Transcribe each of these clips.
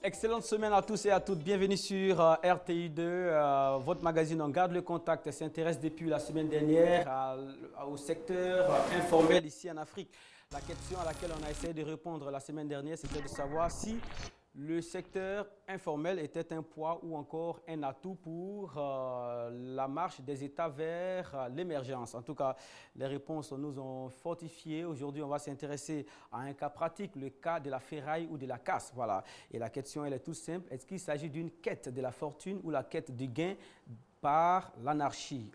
Excellente semaine à tous et à toutes. Bienvenue sur RTI2. Votre magazine On garde le contact s'intéresse depuis la semaine dernière au secteur informel ici en Afrique. La question à laquelle on a essayé de répondre la semaine dernière, c'était de savoir si le secteur informel était un poids ou encore un atout pour la marche des États vers l'émergence. En tout cas, les réponses nous ont fortifiés. Aujourd'hui, on va s'intéresser à un cas pratique, le cas de la ferraille ou de la casse. Voilà. Et la question, elle est toute simple. Est-ce qu'il s'agit d'une quête de la fortune ou la quête du gain par l'anarchie?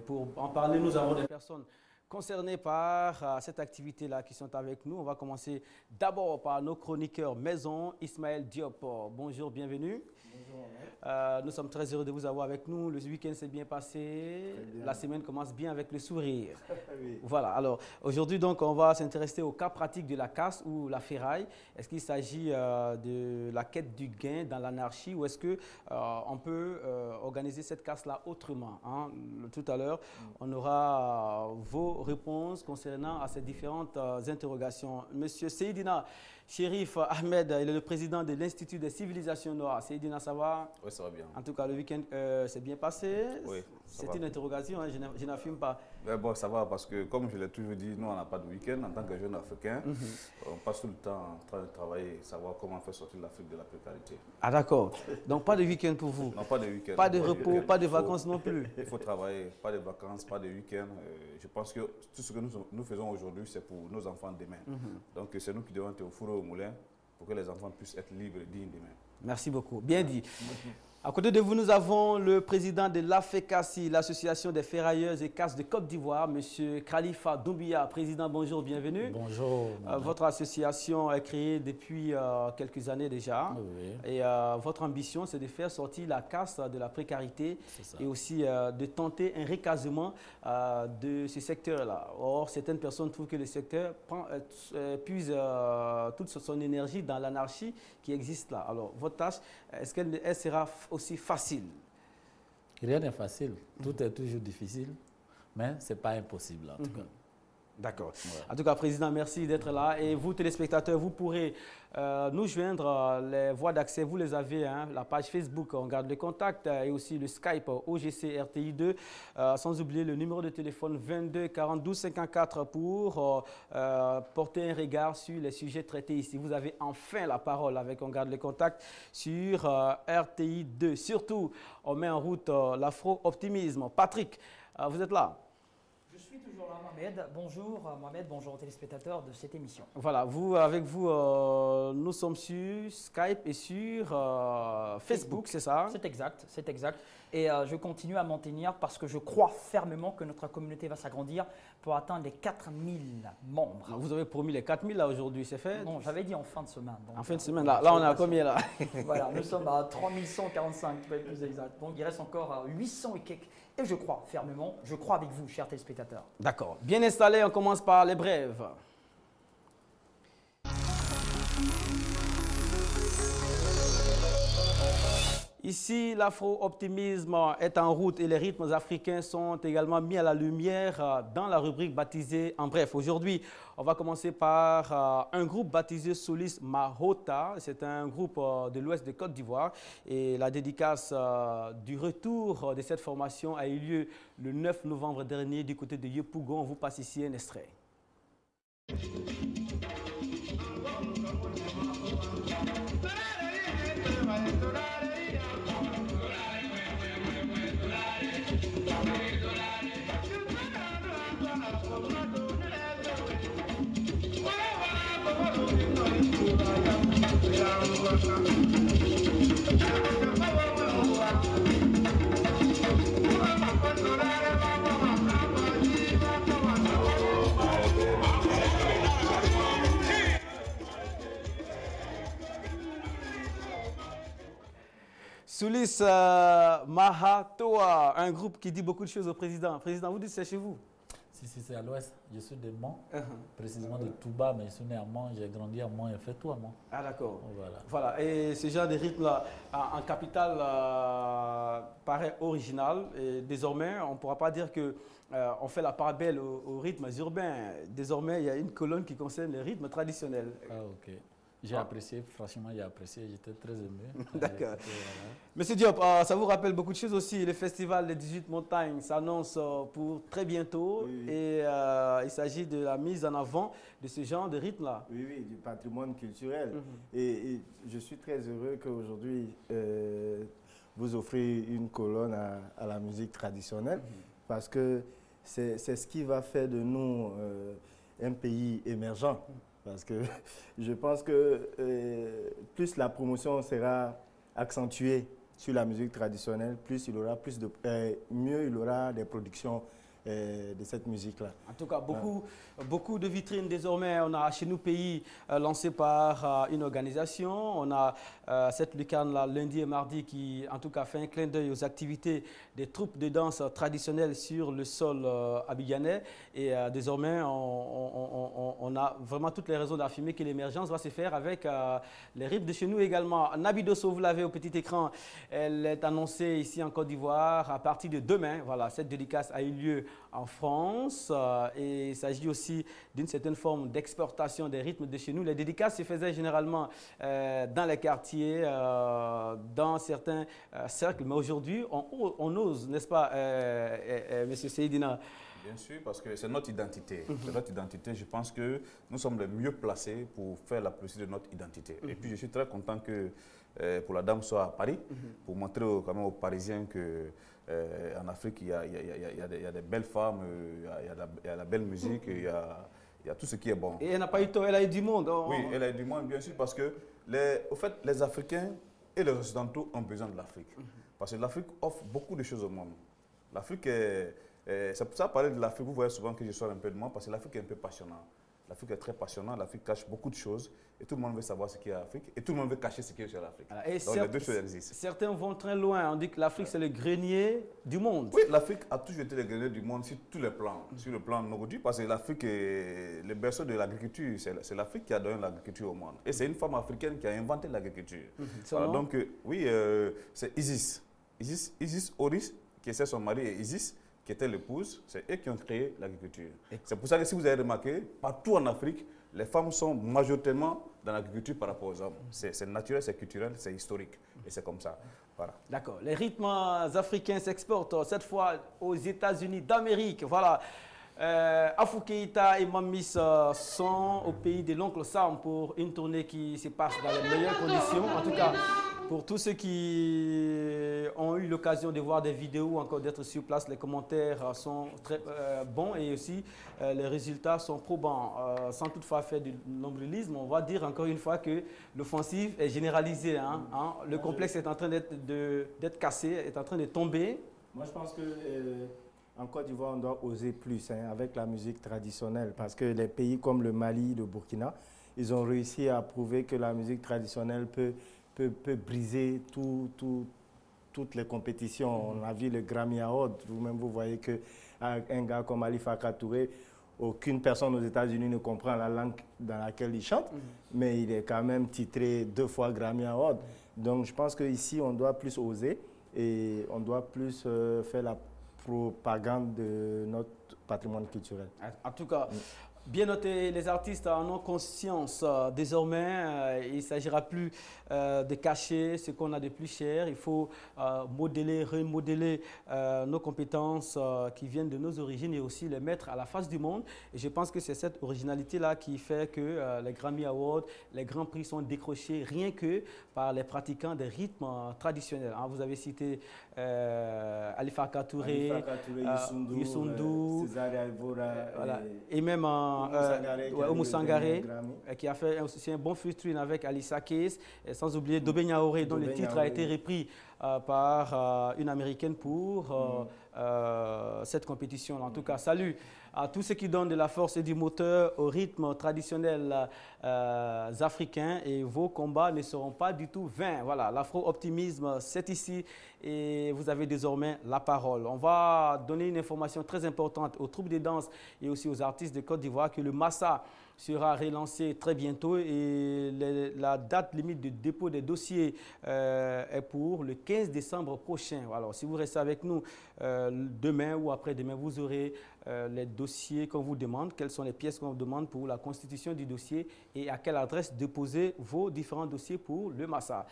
Pour en parler, nous avons des personnes concernés par cette activité-là qui sont avec nous. On va commencer d'abord par nos chroniqueurs maison, Ismaël Diop. Bonjour, bienvenue. Bonjour. Nous sommes très heureux de vous avoir avec nous. Le week-end s'est bien passé. Bien. La semaine commence bien avec le sourire. Oui. Voilà. Alors, aujourd'hui, donc, on va s'intéresser au cas pratique de la casse ou la ferraille. Est-ce qu'il s'agit de la quête du gain dans l'anarchie ou est-ce qu'on peut organiser cette casse-là autrement, hein? Tout à l'heure, on aura vos réponses concernant à ces différentes interrogations. Monsieur Seydina Chérif Ahmed, il est le président de l'Institut des civilisations noires. Seydina, ça va? Oui, ça va bien. En tout cas, le week-end s'est bien passé. Oui, c'est une interrogation, hein, je n'affirme pas. Mais bon, ça va parce que, comme je l'ai toujours dit, nous, on n'a pas de week-end. En tant que jeunes Africains, on passe tout le temps en train de travailler, savoir comment faire sortir l'Afrique de la précarité. Ah d'accord. Donc, pas de week-end pour vous? Non, pas de week-end. Pas de repos, pas de vacances non plus? Il faut travailler, pas de vacances, pas de week-end. Je pense que tout ce que nous faisons aujourd'hui, c'est pour nos enfants demain. Donc, c'est nous qui devons être au four et au moulin pour que les enfants puissent être libres et dignes demain. Merci beaucoup. Bien dit. À côté de vous, nous avons le président de l'AFECASI, l'Association des ferrailleurs et casses de Côte d'Ivoire, M. Khalifa Doumbia. Président, bonjour, bienvenue. Bonjour. Votre association est créée depuis quelques années déjà. Oui. Et votre ambition, c'est de faire sortir la casse de la précarité et aussi de tenter un recasement de ce secteur-là. Or, certaines personnes trouvent que le secteur puise toute son énergie dans l'anarchie qui existe là. Alors, votre tâche, est-ce qu'elle sera aussi facile? Rien n'est facile. Tout est toujours difficile, mais ce n'est pas impossible en tout cas. D'accord. Ouais. En tout cas, Président, merci d'être là. Et vous, téléspectateurs, vous pourrez nous joindre. Les voies d'accès, vous les avez, hein, la page Facebook, on garde le contact, et aussi le Skype OGC RTI2, sans oublier le numéro de téléphone 22 42 54 pour porter un regard sur les sujets traités ici. Vous avez enfin la parole avec on garde le contact sur RTI2. Surtout, on met en route l'afro-optimisme. Patrick, vous êtes là? Je suis toujours là, Mohamed. Bonjour Mohamed, bonjour aux téléspectateurs de cette émission. Voilà, avec vous, nous sommes sur Skype et sur Facebook, c'est ça? C'est exact, c'est exact. Et je continue à m'en tenir parce que je crois fermement que notre communauté va s'agrandir pour atteindre les 4000 membres. Vous avez promis les 4000 là aujourd'hui, c'est fait? Non, j'avais dit en fin de semaine. Donc, en fin de semaine, là on est à combien là? Voilà, nous sommes à 3145, pour être plus exact. Donc il reste encore 800 et quelques. Et je crois fermement, je crois avec vous, chers téléspectateurs. D'accord. Bien installé, on commence par les brèves. Ici, l'afro-optimisme est en route et les rythmes africains sont également mis à la lumière dans la rubrique baptisée en bref. Aujourd'hui, on va commencer par un groupe baptisé Solis Mahota. C'est un groupe de l'ouest de Côte d'Ivoire et la dédicace du retour de cette formation a eu lieu le 9 novembre dernier du côté de Yopougon. On vous passe ici un extrait. Solis Mahatoa, un groupe qui dit beaucoup de choses au président. Président, vous dites c'est chez vous? Si, c'est à l'ouest. Je suis de Mans, précisément de Touba, mais je suis né à Mans, j'ai grandi à Mans et fait tout à Mans. Ah d'accord. Voilà. Et ce genre de rythme-là, en capitale, paraît original. Et désormais, on ne pourra pas dire que on fait la part belle aux rythmes urbains. Désormais, il y a une colonne qui concerne les rythmes traditionnels. Ah ok. J'ai apprécié, franchement, j'ai apprécié, j'étais très ému. D'accord. Voilà. Monsieur Diop, ça vous rappelle beaucoup de choses aussi. Le festival des 18 montagnes s'annonce pour très bientôt et il s'agit de la mise en avant de ce genre de rythme-là. Oui, oui, du patrimoine culturel. Et je suis très heureux qu'aujourd'hui, vous offrez une colonne à la musique traditionnelle parce que c'est ce qui va faire de nous un pays émergent. Parce que je pense que plus la promotion sera accentuée sur la musique traditionnelle, plus il aura mieux il aura des productions de cette musique-là. En tout cas, beaucoup de vitrines désormais. On a chez nous pays lancé par une organisation. On a cette lucarne-là lundi et mardi qui, en tout cas, fait un clin d'œil aux activités des troupes de danse traditionnelles sur le sol abidjanais. Et désormais, on a vraiment toutes les raisons d'affirmer que l'émergence va se faire avec les rythmes de chez nous également. Naby Dosso, vous l'avez au petit écran. Elle est annoncée ici en Côte d'Ivoire à partir de demain. Voilà, cette dédicace a eu lieu en France et il s'agit aussi d'une certaine forme d'exportation des rythmes de chez nous. Les dédicaces se faisaient généralement dans les quartiers, dans certains cercles, mais aujourd'hui on ose, n'est-ce pas, Monsieur Seydina? Bien sûr, parce que c'est notre identité. C'est notre identité. Je pense que nous sommes les mieux placés pour faire la publicité de notre identité. Et puis je suis très content que pour la dame soit à Paris, pour montrer quand même aux Parisiens que en Afrique, il y a des belles femmes, il y a la belle musique, il y a tout ce qui est bon. Et elle n'a pas eu tort, elle a eu du monde. Oui, elle a eu du monde, bien sûr, parce que au fait, les Africains et les Occidentaux ont besoin de l'Afrique. Parce que l'Afrique offre beaucoup de choses au monde. L'Afrique c'est pour ça, parler de l'Afrique, vous voyez souvent que je sors un peu de moi, parce que l'Afrique est un peu passionnante. L'Afrique est très passionnante, l'Afrique cache beaucoup de choses, et tout le monde veut savoir ce qu'il y a en Afrique, et tout le monde veut cacher ce qu'il y a sur l'Afrique. Donc les deux choses existent. Certains vont très loin, on dit que l'Afrique c'est le grenier du monde. Oui, l'Afrique a toujours été le grenier du monde sur tous les plans, sur le plan nordique, parce que l'Afrique est le berceau de l'agriculture, c'est l'Afrique qui a donné l'agriculture au monde. Et c'est une femme africaine qui a inventé l'agriculture. Voilà, donc oui, c'est Isis. Isis Oris, qui est son mari, et Isis, qui était l'épouse, c'est eux qui ont créé l'agriculture. C'est pour ça que si vous avez remarqué, partout en Afrique, les femmes sont majoritairement dans l'agriculture par rapport aux hommes. C'est naturel, c'est culturel, c'est historique. Et c'est comme ça. Voilà. D'accord. Les rythmes africains s'exportent cette fois aux États-Unis d'Amérique. Voilà. Afou Keïta et Mamis sont au pays de l'oncle Sam pour une tournée qui se passe dans les meilleures conditions. En tout cas, pour tous ceux qui ont eu l'occasion de voir des vidéos ou encore d'être sur place, les commentaires sont très bons et aussi les résultats sont probants. Sans toutefois faire du nombrilisme, on va dire encore une fois que l'offensive est généralisée. Le complexe est en train d'être cassé, est en train de tomber. Moi, je pense que en Côte d'Ivoire, on doit oser plus avec la musique traditionnelle parce que les pays comme le Mali, le Burkina, ils ont réussi à prouver que la musique traditionnelle peut briser toutes les compétitions. On a vu le Grammy Award. Vous-même, vous voyez qu'un gars comme Ali Farka Touré, aucune personne aux États-Unis ne comprend la langue dans laquelle il chante, mais il est quand même titré 2 fois Grammy Award. Donc, je pense qu'ici, on doit plus oser et on doit plus faire la propagande de notre patrimoine culturel. En tout cas, bien noté, les artistes en ont conscience. Désormais, il ne s'agira plus de cacher ce qu'on a de plus cher. Il faut modeler, remodeler nos compétences qui viennent de nos origines et aussi les mettre à la face du monde. Et je pense que c'est cette originalité-là qui fait que les Grammy Awards, les grands prix sont décrochés rien que par les pratiquants des rythmes traditionnels. Vous avez cité Ali Farka Touré, Youssou, César Evora, et même Oumou Sangaré, qui a fait aussi un bon featuring avec Alissa Keys, et sans oublier Dobé Niaoré, dont le titre a été repris par une Américaine pour cette compétition. En tout cas, salut à tous ceux qui donnent de la force et du moteur au rythme traditionnel africain, et vos combats ne seront pas du tout vains. Voilà, l'afro-optimisme, c'est ici et vous avez désormais la parole. On va donner une information très importante aux troupes de danse et aussi aux artistes de Côte d'Ivoire que le Massa sera relancé très bientôt et la date limite de dépôt des dossiers est pour le 15 décembre prochain. Alors, si vous restez avec nous demain ou après-demain, vous aurez les dossiers qu'on vous demande, quelles sont les pièces qu'on vous demande pour la constitution du dossier et à quelle adresse déposer vos différents dossiers pour le Massa.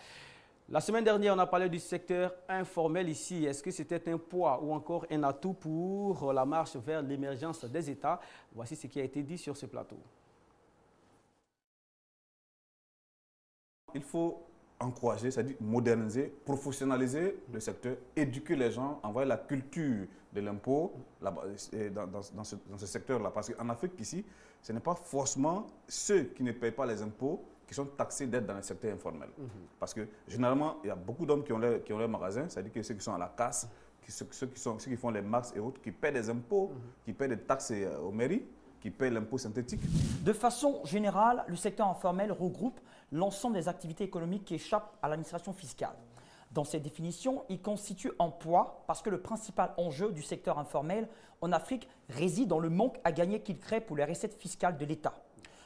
La semaine dernière, on a parlé du secteur informel ici. Est-ce que c'était un poids ou encore un atout pour la marche vers l'émergence des États? Voici ce qui a été dit sur ce plateau. Il faut encourager, c'est-à-dire moderniser, professionnaliser le secteur, éduquer les gens, envoyer la culture de l'impôt dans ce secteur-là. Parce qu'en Afrique, ici, ce n'est pas forcément ceux qui ne payent pas les impôts qui sont taxés d'être dans le secteur informel. Parce que généralement, il y a beaucoup d'hommes qui ont leur magasin, c'est-à-dire que ceux qui sont à la casse, ceux qui font les marques et autres, qui paient des impôts, qui paient des taxes aux mairies, qui paient l'impôt synthétique. De façon générale, le secteur informel regroupe l'ensemble des activités économiques qui échappent à l'administration fiscale. Dans ces définitions, il constitue un poids parce que le principal enjeu du secteur informel en Afrique réside dans le manque à gagner qu'il crée pour les recettes fiscales de l'État.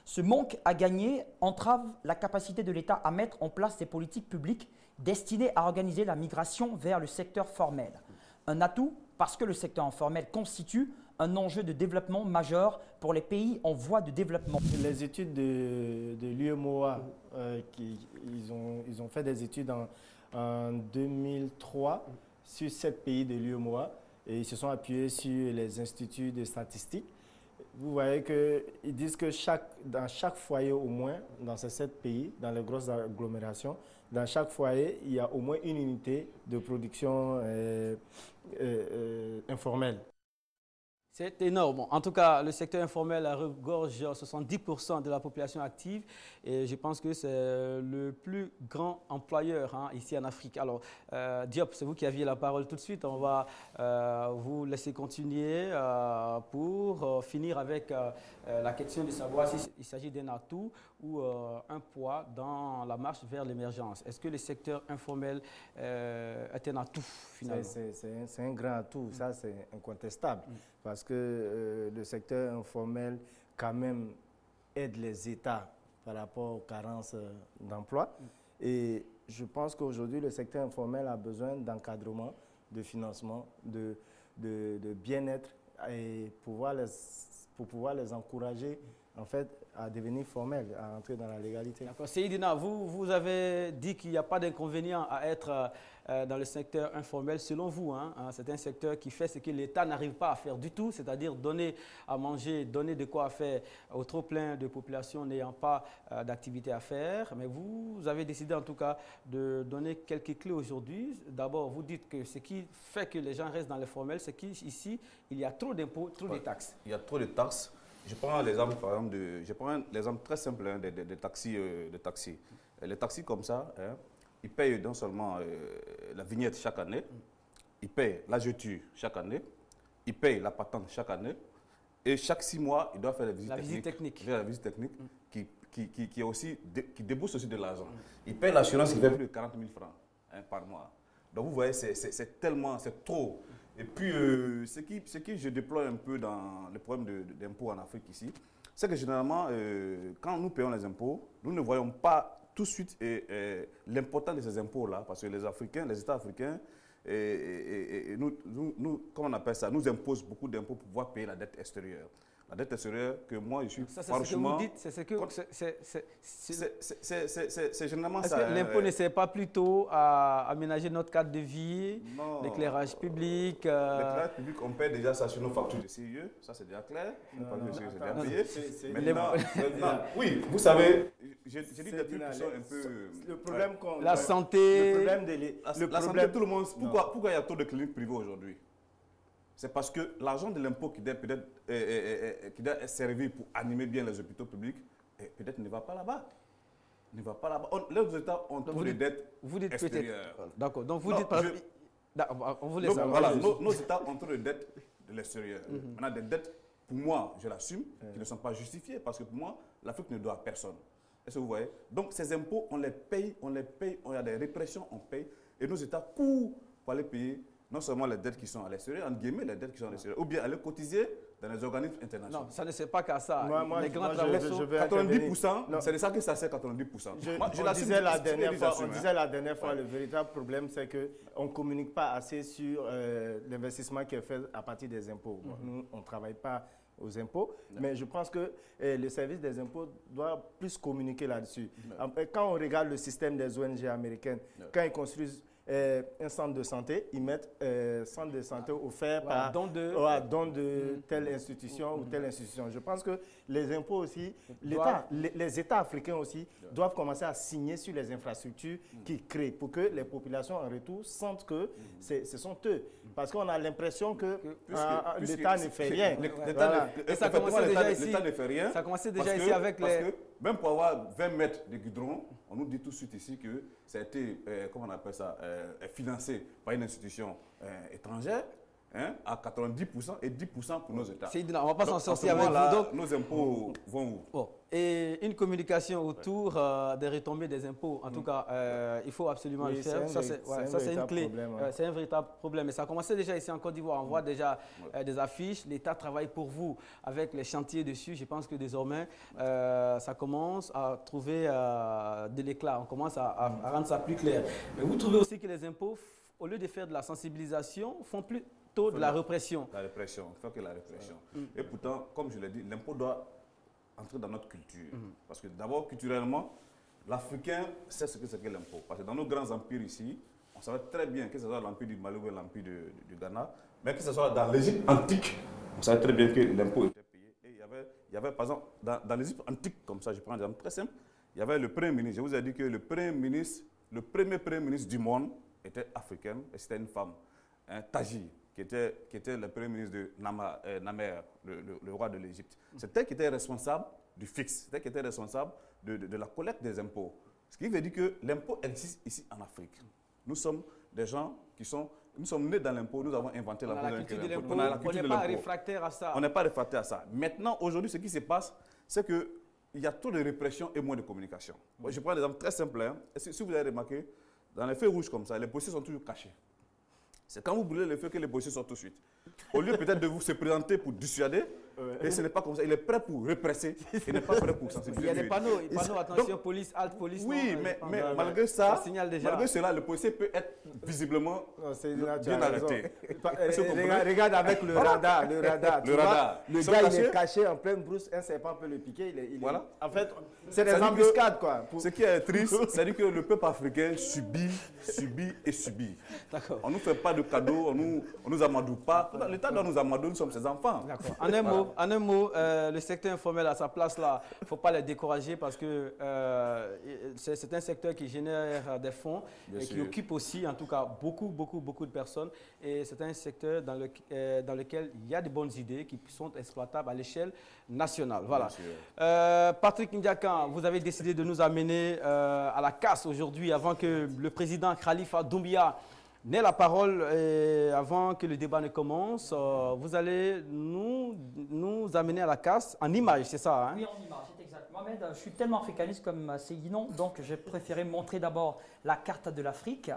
Ce manque à gagner entrave la capacité de l'État à mettre en place des politiques publiques destinées à organiser la migration vers le secteur formel. Un atout parce que le secteur informel constitue un enjeu de développement majeur pour les pays en voie de développement. Les études de l'UMOA, ils ont fait des études en 2003 sur 7 pays de l'UMOA et ils se sont appuyés sur les instituts de statistiques. Vous voyez qu'ils disent que dans chaque foyer au moins, dans ces 7 pays, dans les grosses agglomérations, dans chaque foyer, il y a au moins une unité de production informelle. C'est énorme. En tout cas, le secteur informel regorge 70% de la population active et je pense que c'est le plus grand employeur ici en Afrique. Alors, Diop, c'est vous qui aviez la parole tout de suite. On va vous laisser continuer pour finir avec la question de savoir s'il s'agit d'un atout ou un poids dans la marche vers l'émergence. Est-ce que le secteur informel est un atout finalement? C'est un grand atout, ça c'est incontestable. Parce que le secteur informel, quand même, aide les États par rapport aux carences d'emploi. Et je pense qu'aujourd'hui, le secteur informel a besoin d'encadrement, de financement, de bien-être et pour pouvoir les encourager en fait, à devenir formels, à entrer dans la légalité. D'accord. Seydina, vous avez dit qu'il n'y a pas d'inconvénient à être dans le secteur informel. Selon vous, c'est un secteur qui fait ce que l'État n'arrive pas à faire du tout, c'est-à-dire donner à manger, donner de quoi faire au trop plein de populations n'ayant pas d'activité à faire. Mais vous avez décidé en tout cas de donner quelques clés aujourd'hui. D'abord, vous dites que ce qui fait que les gens restent dans le formel, c'est qu'ici, il y a trop d'impôts, trop de taxes. Il y a trop de taxes. Je prends l'exemple, par exemple, je prends l'exemple très simple des taxis. Les taxis comme ça, ils payent non seulement la vignette chaque année, ils payent la jeture chaque année, ils payent la patente chaque année, et chaque 6 mois, ils doivent faire la visite technique. La visite technique qui débouche aussi de l'argent. Ils payent l'assurance qui fait plus de 40 000 francs par mois. Donc vous voyez, c'est tellement, c'est trop. Et puis, ce qui je déploie un peu dans le problème d'impôts en Afrique ici, c'est que généralement, quand nous payons les impôts, nous ne voyons pas tout de suite l'importance de ces impôts-là, parce que les Africains, les États africains, nous, comment on appelle ça, nous imposent beaucoup d'impôts pour pouvoir payer la dette extérieure. La dette extérieure que moi, je suis franchement... C'est généralement ça. L'impôt ne sert pas plutôt à aménager notre cadre de vie, l'éclairage public L'éclairage public, on paie déjà ça sur nos factures de CIE, ça c'est déjà clair. C'est déjà payé. Oui, vous savez, j'ai dit des trucs qui sont un peu... Le problème la santé... La santé, tout le monde... Pourquoi il y a trop de cliniques privées aujourd'hui? C'est parce que l'argent de l'impôt qui doit être servi pour animer bien les hôpitaux publics, peut-être ne va pas là-bas. Ne va pas là-bas. Les États ont trop de dettes extérieures. D'accord. Donc vous dites pas... On vous laisse voilà, nos États ont trop de dettes de l'extérieur. On a des dettes, pour moi, je l'assume, qui ne sont pas justifiées, parce que pour moi, l'Afrique ne doit à personne. Est-ce que vous voyez? Donc ces impôts, on les paye, il y a des répressions, on paye, et nos États courent pour aller payer non seulement les dettes qui sont à l'extérieur, entre guillemets, les dettes qui sont à l'extérieur, ou bien aller cotiser dans les organismes internationaux. Non, ça ne sert pas qu'à ça. Moi, les grands je travailleurs... veux 90%, c'est de ça que ça sert 90%. On disait la dernière fois, le véritable problème, c'est qu'on ne communique pas assez sur l'investissement qui est fait à partir des impôts. Nous, on ne travaille pas aux impôts, mais je pense que le service des impôts doit plus communiquer là-dessus. Quand on regarde le système des ONG américaines, quand ils construisent un centre de santé, ils mettent centre de santé offert par don de telle institution ou telle institution. Je pense que les impôts aussi, les États africains aussi doivent commencer à signer sur les infrastructures qu'ils créent pour que les populations en retour sentent que ce sont eux. Parce qu'on a l'impression que l'État ne fait rien. Ça commençait déjà ici. L'État ne fait rien. Ça commençait déjà ici avec les... Parce que même pour avoir 20 mètres de goudron, on nous dit tout de suite ici que ça a été, comment on appelle ça, financé par une institution étrangère à 90% et 10% pour nos États. On ne va pas s'en sortir avec vous. Donc, nos impôts vont où? Bon. Et une communication autour des retombées des impôts, en tout cas, il faut absolument le faire. Ça, c'est une clé. C'est un véritable problème. Et ça a commencé déjà ici en Côte d'Ivoire. On voit déjà des affiches. L'État travaille pour vous avec les chantiers dessus. Je pense que désormais, ça commence à trouver de l'éclat. On commence à rendre ça plus clair. Mais vous trouvez aussi que les impôts, au lieu de faire de la sensibilisation, font plutôt de la répression. La répression, il faut que la répression. Et pourtant, comme je l'ai dit, l'impôt doit entrer dans notre culture. Parce que d'abord, culturellement, l'Africain sait ce que c'est que l'impôt. Parce que dans nos grands empires ici, on savait très bien que ce soit l'empire du Mali ou l'empire du Ghana, mais que ce soit dans l'Égypte antique, on savait très bien que l'impôt était payé. Et il y avait par exemple, dans l'Égypte antique, comme ça, je prends un exemple très simple, il y avait le Premier ministre. Je vous ai dit que le premier Premier ministre du monde était africain et c'était une femme, Taji, qui était le Premier ministre de Namer, le roi de l'Égypte. C'est elle qui était responsable du fixe, c'est elle qui était responsable de la collecte des impôts. Ce qui veut dire que l'impôt existe ici en Afrique. Nous sommes des gens nous sommes nés dans l'impôt, nous avons inventé l'impôt. On n'est pas réfractaire à ça. On n'est pas réfractaire à ça. Maintenant, aujourd'hui, ce qui se passe, c'est qu'il y a trop de répression et moins de communication. Je prends un exemple très simple. Si vous avez remarqué, dans les feux rouges comme ça, les policiers sont toujours cachés. C'est quand vous brûlez les feux que les policiers sortent tout de suite. Au lieu peut-être de vous se présenter pour dissuader, et ce n'est pas comme ça. Il est prêt pour répresser, il n'est pas prêt pour sensibiliser. Il y a des panneaux, attention, donc, police, halte, police. Oui, mais malgré ça, malgré cela, le policier peut être visiblement bien arrêté. Regarde avec le radar. Le gars, il est caché en pleine brousse, un serpent peut le piquer. Voilà. En fait, c'est des embuscades, quoi. Ce qui est triste, c'est que le peuple africain subit et subit. On ne nous fait pas de cadeaux, on nous amadoue pas. L'État doit nous amadouer, nous sommes ses enfants. D'accord. En un mot, le secteur informel à sa place là, il ne faut pas les décourager parce que c'est un secteur qui génère des fonds et qui occupe aussi, en tout cas, beaucoup de personnes. Et c'est un secteur dans lequel il y a de bonnes idées qui sont exploitables à l'échelle nationale. Voilà. Patrick Ndiakan, vous avez décidé de nous amener à la casse aujourd'hui avant que le président Khalifa Doumbia n'ait la parole avant que le débat ne commence. Vous allez nous amener à la casse en images, c'est ça, hein? Oui, en images, c'est exact. Mohamed, je suis tellement africaniste comme Séguinon, donc j'ai préféré montrer d'abord la carte de l'Afrique,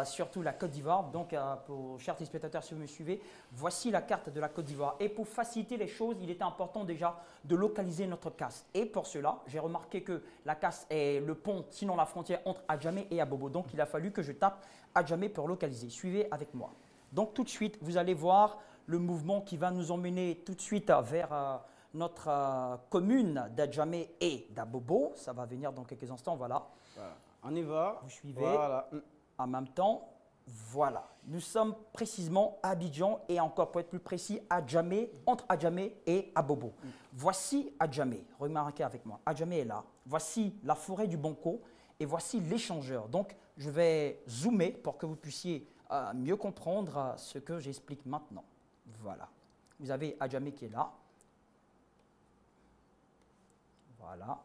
surtout la Côte d'Ivoire. Donc, pour chers téléspectateurs, si vous me suivez, voici la carte de la Côte d'Ivoire. Et pour faciliter les choses, il était important déjà de localiser notre casse. Et pour cela, j'ai remarqué que la casse est le pont, sinon la frontière entre Adjamé et Abobo. Donc, il a fallu que je tape Adjamé pour localiser. Suivez avec moi. Donc, tout de suite, vous allez voir le mouvement qui va nous emmener tout de suite vers notre commune d'Adjamé et d'Abobo. Ça va venir dans quelques instants, voilà. On y va. Vous suivez. Voilà. En même temps, voilà. Nous sommes précisément à Abidjan et encore pour être plus précis, Adjamé, entre Adjamé et Abobo. Voici Adjamé. Remarquez avec moi. Adjamé est là. Voici la forêt du Banco et voici l'échangeur. Donc, je vais zoomer pour que vous puissiez mieux comprendre ce que j'explique maintenant. Voilà. Vous avez Adjamé qui est là. Voilà.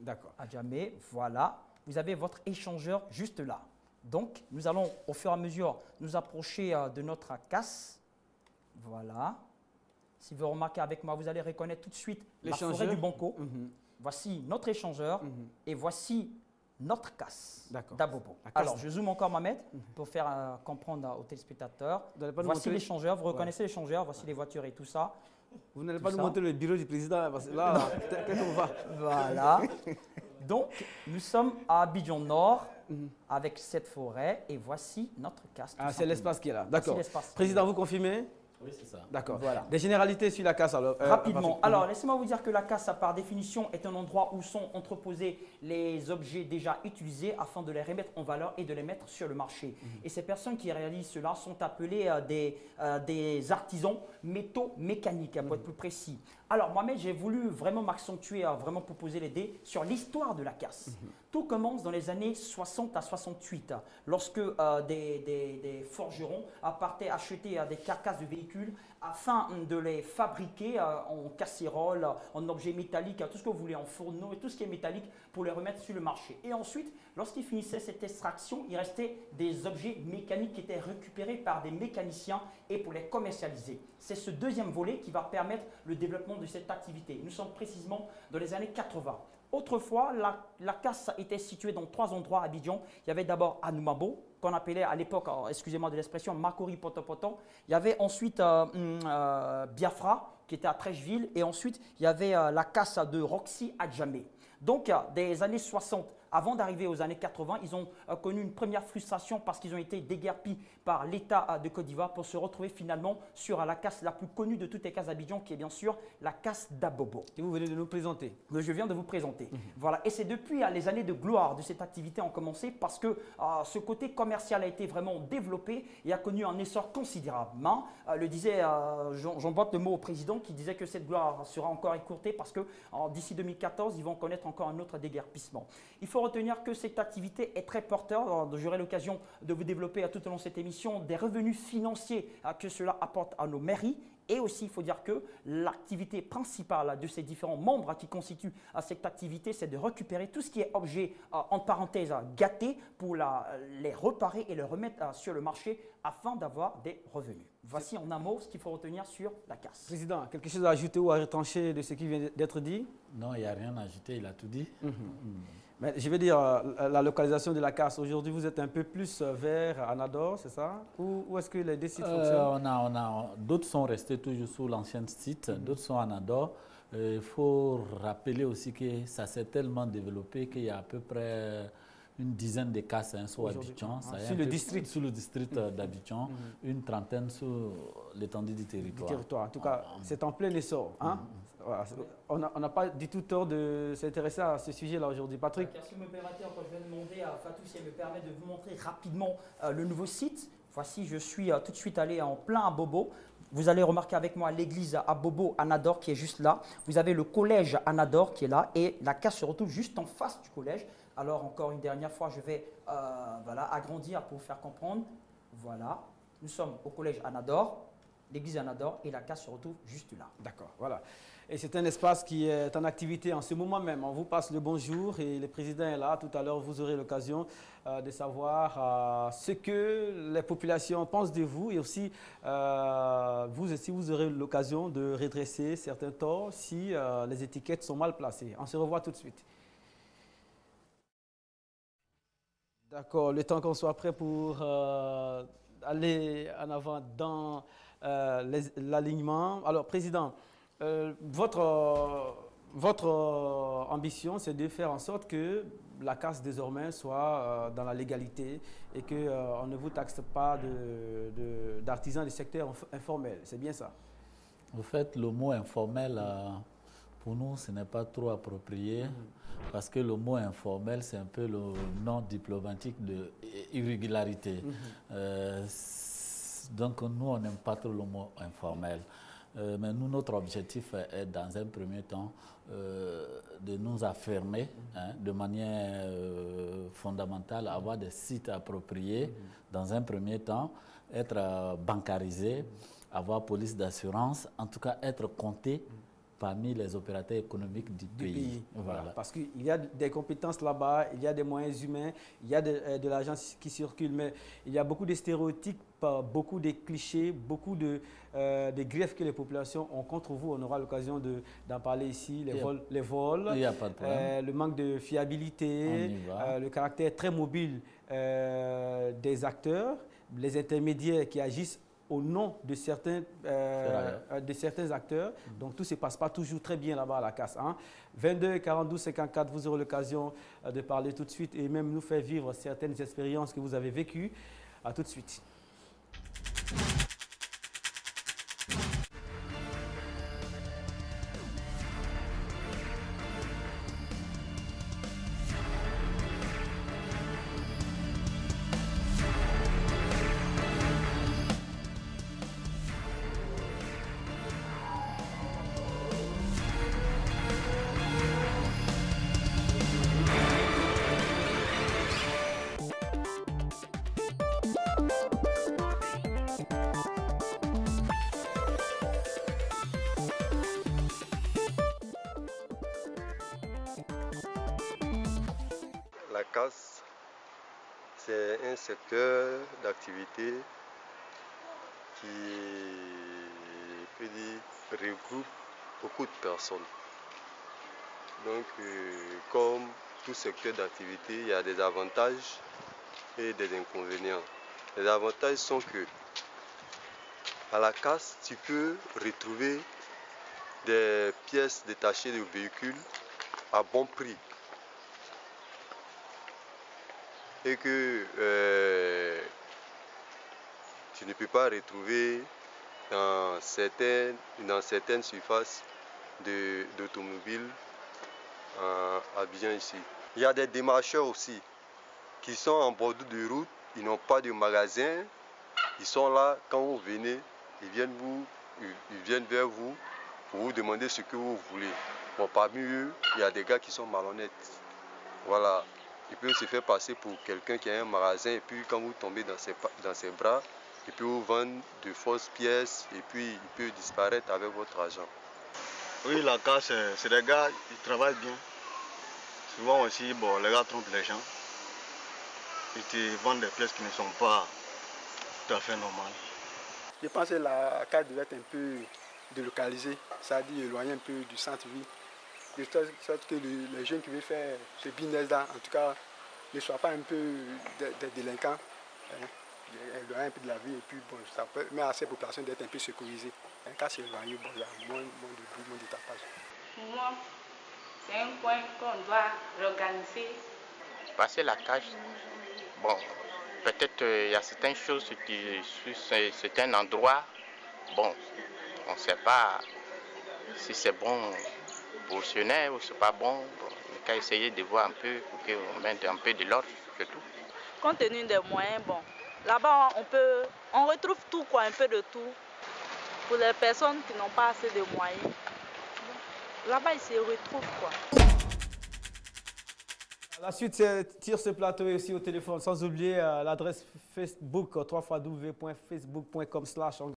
D'accord. Adjamé, voilà. Vous avez votre échangeur juste là. Donc, nous allons au fur et à mesure nous approcher de notre casse. Voilà. Si vous remarquez avec moi, vous allez reconnaître tout de suite la forêt du Banco. Voici notre échangeur et voici notre casse D'accord. d'Abobo. La casse. Alors, je zoome encore, Mohamed, pour faire comprendre aux téléspectateurs. Vous n'allez pas nous Voici montrer- l'échangeur, vous reconnaissez l'échangeur, voici les voitures et tout ça. Vous n'allez Tout pas nous ça. montrer le bureau du président, parce que là, qu'est-ce qu'on va? Voilà. Donc, nous sommes à Abidjan Nord avec cette forêt et voici notre casse. tout Ah, c'est simplement. l'espace qui est là. Voici D'accord. l'espace. Président, vous confirmez? Oui, c'est ça. D'accord. Voilà. Des généralités sur la casse alors. Rapidement. Patrick. Alors, laissez-moi vous dire que la casse, par définition, est un endroit où sont entreposés les objets déjà utilisés afin de les remettre en valeur et de les mettre sur le marché. Et ces personnes qui réalisent cela sont appelées des artisans métaux-mécaniques, pour être plus précis. Alors, moi-même, j'ai voulu vraiment m'accentuer, vraiment proposer les dés sur l'histoire de la casse. Tout commence dans les années 60 à 68, lorsque des forgerons partaient acheter des carcasses de véhicules afin de les fabriquer en casserole, en objets métalliques, tout ce que vous voulez, en fourneau et tout ce qui est métallique pour les remettre sur le marché. Et ensuite, lorsqu'ils finissaient cette extraction, il restait des objets mécaniques qui étaient récupérés par des mécaniciens et pour les commercialiser. C'est ce deuxième volet qui va permettre le développement de cette activité. Nous sommes précisément dans les années 80. Autrefois, la casse était située dans 3 endroits à Abidjan. Il y avait d'abord Anoumabo, qu'on appelait à l'époque, excusez-moi de l'expression, Makori Potopoto. Il y avait ensuite Biafra, qui était à Trècheville. Et ensuite, il y avait la casse de Roxy à Djamé. Donc, des années 60, avant d'arriver aux années 80, ils ont connu une première frustration parce qu'ils ont été déguerpis par l'État de Côte d'Ivoire pour se retrouver finalement sur la casse la plus connue de toutes les casses d'Abidjan, qui est bien sûr la casse d'Abobo. Que vous venez de nous présenter. Que je viens de vous présenter. Voilà. Et c'est depuis les années de gloire de cette activité ont commencé parce que ce côté commercial a été vraiment développé et a connu un essor considérable. Le disait, j'emboîte le mot au président qui disait que cette gloire sera encore écourtée parce que d'ici 2014, ils vont connaître encore un autre déguerpissement. Il faut retenir que cette activité est très porteur. J'aurai l'occasion de vous développer tout au long de cette émission des revenus financiers que cela apporte à nos mairies. Et aussi, il faut dire que l'activité principale de ces différents membres qui constituent cette activité, c'est de récupérer tout ce qui est objet, en parenthèse, gâté, pour les réparer et les remettre sur le marché afin d'avoir des revenus. Voici en un mot ce qu'il faut retenir sur la casse. Président, quelque chose à ajouter ou à retrancher de ce qui vient d'être dit? Non, il n'y a rien à ajouter, il a tout dit. Mais je veux dire, la localisation de la casse, aujourd'hui, vous êtes un peu plus vers Anador, c'est ça? Ou est-ce que les deux sites fonctionnent? D'autres sont restés toujours sous l'ancien site, d'autres sont à Anador. Il faut rappeler aussi que ça s'est tellement développé qu'il y a à peu près une dizaine de casses sous Abidjan. Sur le district. Sous le district d'Abidjan, une trentaine sur l'étendue du territoire. En tout cas, c'est en plein essor. Hein? Voilà. On n'a pas du tout tort de s'intéresser à ce sujet-là aujourd'hui. Patrick? Si vous me permettez, encore, je vais demander à Fatou si elle me permet de vous montrer rapidement le nouveau site. Voici, je suis tout de suite allé en plein à Bobo. Vous allez remarquer avec moi l'église à Bobo, Anador, qui est juste là. Vous avez le collège Anador qui est là et la casse se retrouve juste en face du collège. Alors, encore une dernière fois, je vais agrandir pour vous faire comprendre. Voilà, nous sommes au collège Anador, l'église Anador et la casse se retrouve juste là. D'accord, voilà. Et c'est un espace qui est en activité en ce moment même. On vous passe le bonjour et le président est là. Tout à l'heure, vous aurez l'occasion de savoir ce que les populations pensent de vous et aussi, vous aussi, vous aurez l'occasion de redresser certains torts si les étiquettes sont mal placées. On se revoit tout de suite. D'accord, le temps qu'on soit prêt pour aller en avant dans l'alignement. Alors, Président, votre ambition, c'est de faire en sorte que la casse désormais soit dans la légalité et qu'on ne vous taxe pas d'artisans du secteur informel. C'est bien ça? En fait, le mot informel, pour nous, ce n'est pas trop approprié parce que le mot informel, c'est un peu le nom diplomatique de irrégularité. Donc, nous, on n'aime pas trop le mot informel. Mais nous, notre objectif est, dans un premier temps, de nous affirmer de manière fondamentale, avoir des sites appropriés, dans un premier temps, être bancarisé, avoir police d'assurance, en tout cas être compté parmi les opérateurs économiques du pays. Voilà. Parce qu'il y a des compétences là-bas, il y a des moyens humains, il y a de l'argent qui circule, mais il y a beaucoup de stéréotypes beaucoup des clichés, beaucoup des griefs que les populations ont contre vous. On aura l'occasion d'en parler ici, les vols, il y a pas de problème. le manque de fiabilité, le caractère très mobile des acteurs, les intermédiaires qui agissent au nom de certains acteurs. Donc, tout ne se passe pas toujours très bien là-bas à la casse. 22 42 54, vous aurez l'occasion de parler tout de suite et même nous faire vivre certaines expériences que vous avez vécues. À tout de suite. La casse, c'est un secteur d'activité qui regroupe beaucoup de personnes. Donc, comme tout secteur d'activité, il y a des avantages et des inconvénients. Les avantages sont que à la casse, tu peux retrouver des pièces détachées de véhicules à bon prix. Et que tu ne peux pas retrouver dans certaines surfaces d'automobiles à Abidjan ici. Il y a des démarcheurs aussi qui sont en bordure de route, ils n'ont pas de magasin, ils sont là quand vous venez, ils viennent vers vous pour vous demander ce que vous voulez. Bon, parmi eux, il y a des gars qui sont malhonnêtes. Voilà. Il peut se faire passer pour quelqu'un qui a un magasin et puis quand vous tombez dans ses bras, il peut vous vendre de fausses pièces et puis il peut disparaître avec votre argent. Oui, la casse, c'est des gars, ils travaillent bien. Souvent aussi, bon, les gars trompent les gens. Ils te vendent des pièces qui ne sont pas tout à fait normales. Je pense que la casse devait être un peu délocalisée, c'est-à-dire éloignée un peu du centre-ville. De sorte que les jeunes qui veulent faire ce business-là, en tout cas, ne soient pas un peu des délinquants, éloignés un peu de la ville, et puis bon, ça permet à ces populations d'être un peu sécurisées. Quand c'est éloigné, bon, il y a moins de bruit, moins de tapage. Pour moi, c'est un coin qu'on doit réorganiser. Passer la cage, bon, peut-être il y a certaines choses qui, c'est un endroit, bon, on ne sait pas si c'est bon positionné ou c'est pas bon. Bon, il faut essayer de voir un peu pour qu'on mette un peu de l'ordre, c'est tout. Compte tenu des moyens, bon, là-bas on retrouve tout, quoi, un peu de tout. Pour les personnes qui n'ont pas assez de moyens, là-bas ils se retrouvent, quoi. La suite, c'est tire ce plateau aussi au téléphone, sans oublier l'adresse Facebook, www.facebook.com/.